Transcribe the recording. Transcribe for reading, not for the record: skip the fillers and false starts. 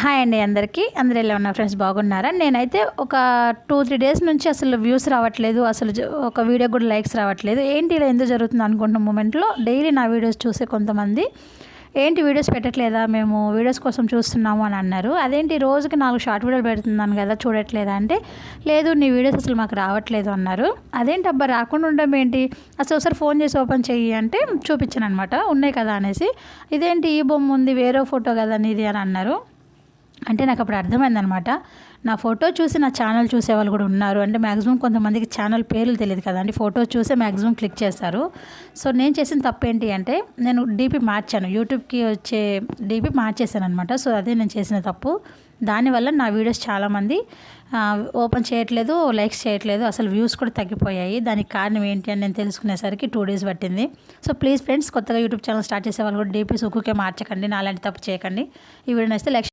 Hi అండి అందరికీ. అందరూ ఎలా ఉన్నారు ఫ్రెండ్స్, బాగున్నారా? నేనైతే ఒక 2-3 డేస్ నుంచి అసలు వ్యూస్ రావట్లేదు, అసలు ఒక వీడియో కూడా లైక్స్ రావట్లేదు. ఏంటి ఇలా ఎందుకు జరుగుతుంది అనుకుంటున్న మూమెంట్లో డైలీ నా వీడియోస్ చూసే కొంతమంది ఏంటి వీడియోస్ పెట్టట్లేదా, మేము వీడియోస్ కోసం చూస్తున్నాము అని అన్నారు. అదేంటి రోజుకి 4 షార్ట్ వీడియోలు పెడుతున్నాను కదా, చూడట్లేదా అంటే లేదు నీ వీడియోస్ అసలు మాకు రావట్లేదు అన్నారు. అదేంటి అబ్బా రాకుండా ఉండడం ఏంటి, అసలు ఒకసారి ఫోన్ చేసి ఓపెన్ చెయ్యి అంటే చూపించాను అనమాట, ఉన్నాయి కదా అనేసి. ఇదేంటి ఈ బొమ్మ ఉంది, వేరే ఫోటో కదా నీది అని అన్నారు. అంటే నాకు అప్పుడు అర్థమైందనమాట, నా ఫోటో చూసి నా ఛానల్ చూసేవాళ్ళు కూడా ఉన్నారు. అంటే మ్యాక్సిమం కొంతమందికి ఛానల్ పేర్లు తెలియదు కదా అండి, ఫోటో చూసే మ్యాక్సిమం క్లిక్ చేస్తారు. సో నేను చేసిన తప్పు ఏంటి అంటే నేను డీపీ మార్చాను, యూట్యూబ్కి వచ్చే డీపీ మార్చేసాను అనమాట. సో అదే నేను చేసిన తప్పు. దానివల్ల నా వీడియోస్ చాలామంది ఓపెన్ చేయట్లేదు, లైక్స్ చేయట్లేదు, అసలు వ్యూస్ కూడా తగ్గిపోయాయి. దానికి కారణం ఏంటి అని నేను తెలుసుకునేసరికి 2 డేస్ పట్టింది. సో ప్లీజ్ ఫ్రెండ్స్, కొత్తగా యూట్యూబ్ ఛానల్ స్టార్ట్ చేసే వాళ్ళు కూడా డీపీస్ ఒక్కొక్కే మార్చకండి, నా అలాంటి తప్పు చేయకండి. ఈ వీడియో నచ్చితే లైక్